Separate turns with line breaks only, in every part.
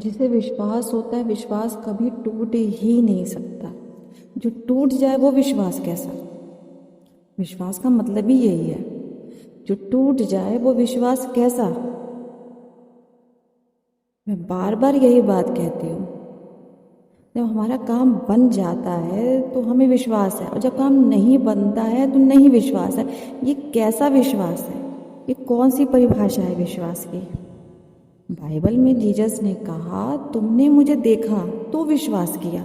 जिसे विश्वास होता है, विश्वास कभी टूट ही नहीं सकता। जो टूट जाए वो विश्वास कैसा? विश्वास का मतलब ही यही है, जो टूट जाए वो विश्वास कैसा? मैं बार बार यही बात कहती हूँ, जब हमारा काम बन जाता है तो हमें विश्वास है, और जब काम नहीं बनता है तो नहीं विश्वास है। ये कैसा विश्वास है? ये कौन सी परिभाषा है विश्वास की? बाइबल में जीसस ने कहा, तुमने मुझे देखा तो विश्वास किया।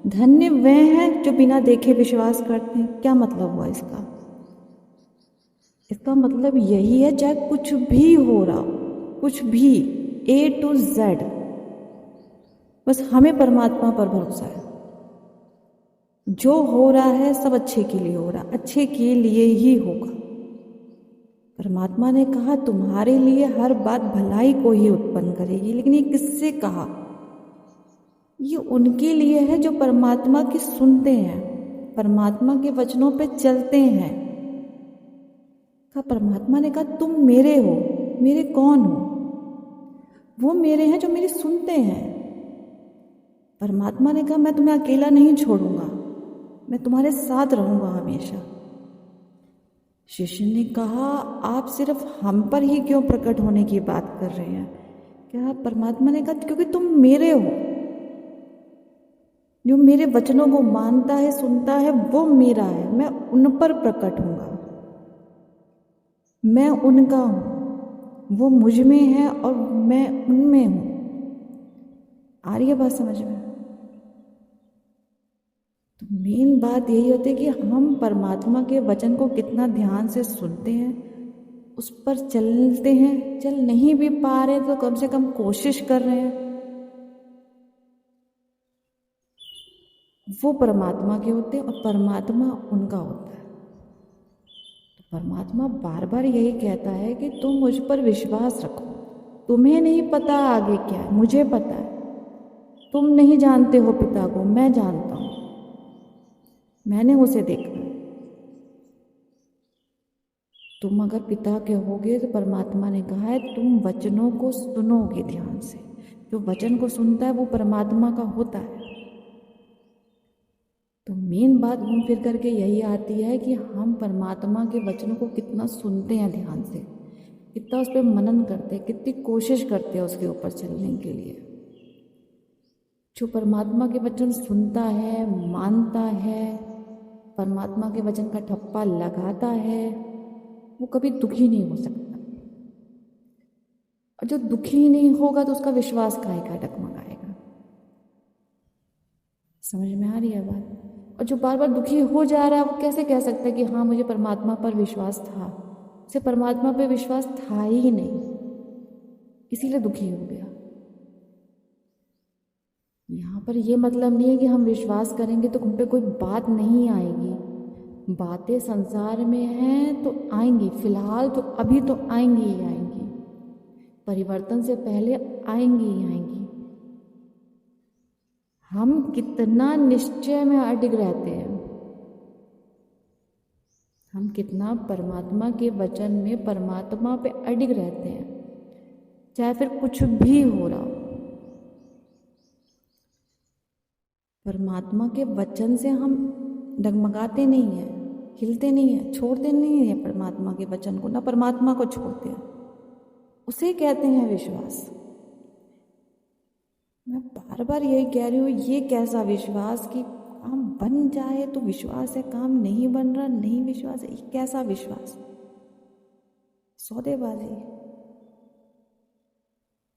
धन्य वे हैं जो बिना देखे विश्वास करते हैं। क्या मतलब हुआ इसका? इसका मतलब यही है, चाहे कुछ भी हो रहा हो, कुछ भी, A to Z, बस हमें परमात्मा पर भरोसा है। जो हो रहा है सब अच्छे के लिए हो रहा, अच्छे के लिए ही होगा। परमात्मा ने कहा तुम्हारे लिए हर बात भलाई को ही उत्पन्न करेगी। लेकिन ये किससे कहा? ये उनके लिए है जो परमात्मा की सुनते हैं, परमात्मा के वचनों पे चलते हैं। परमात्मा ने कहा तुम मेरे हो। मेरे कौन हो? वो मेरे हैं जो मेरी सुनते हैं। परमात्मा ने कहा मैं तुम्हें अकेला नहीं छोड़ूंगा, मैं तुम्हारे साथ रहूंगा हमेशा। शिष्य ने कहा आप सिर्फ हम पर ही क्यों प्रकट होने की बात कर रहे हैं? क्या? परमात्मा ने कहा क्योंकि तुम मेरे हो। जो मेरे वचनों को मानता है, सुनता है, वो मेरा है। मैं उन पर प्रकट हूंगा, मैं उनका हूं। वो मुझ में है और मैं उनमें हूं। आ रही है बात समझ में? तो मेन बात यही होती है कि हम परमात्मा के वचन को कितना ध्यान से सुनते हैं, उस पर चलते हैं। चल नहीं भी पा रहे तो कम से कम कोशिश कर रहे हैं। वो परमात्मा के होते हैं और परमात्मा उनका होता है। तो परमात्मा बार बार यही कहता है कि तुम मुझ पर विश्वास रखो। तुम्हें नहीं पता आगे क्या है, मुझे पता है। तुम नहीं जानते हो पिता को, मैं जानता हूं, मैंने उसे देखा। तुम अगर पिता के होगे तो परमात्मा ने कहा है तुम वचनों को सुनोगे ध्यान से। जो वचन को सुनता है वो परमात्मा का होता है। तो मेन बात घूम फिर करके यही आती है कि हम परमात्मा के वचनों को कितना सुनते हैं ध्यान से, कितना उस पर मनन करते हैं, कितनी कोशिश करते हैं उसके ऊपर चलने के लिए। जो परमात्मा के वचन सुनता है, मानता है, परमात्मा के वचन का ठप्पा लगाता है, वो कभी दुखी नहीं हो सकता। और जो दुखी नहीं होगा तो उसका विश्वास काहे का डगमगाएगा? समझ में आ रही है बात? और जो बार बार दुखी हो जा रहा है वो कैसे कह सकता है कि हाँ मुझे परमात्मा पर विश्वास था? उसे परमात्मा पर विश्वास था ही नहीं, इसीलिए दुखी हो गया। यहाँ पर ये मतलब नहीं है कि हम विश्वास करेंगे तो हम पे कोई बात नहीं आएगी। बातें संसार में हैं तो आएंगी, फिलहाल तो अभी तो आएंगी ही आएंगी, परिवर्तन से पहले आएंगी ही आएंगी। हम कितना निश्चय में अडिग रहते हैं, हम कितना परमात्मा के वचन में परमात्मा पे अडिग रहते हैं, चाहे फिर कुछ भी हो रहा हो। परमात्मा के वचन से हम डगमगाते नहीं हैं, हिलते नहीं हैं, छोड़ते नहीं हैं परमात्मा के वचन को, ना परमात्मा को छोड़ते हैं। उसे कहते हैं विश्वास। मैं बार बार यही कह रही हूँ, ये कैसा विश्वास कि काम बन जाए तो विश्वास है, काम नहीं बन रहा नहीं विश्वास है? ये कैसा विश्वास? सौदेबाजी।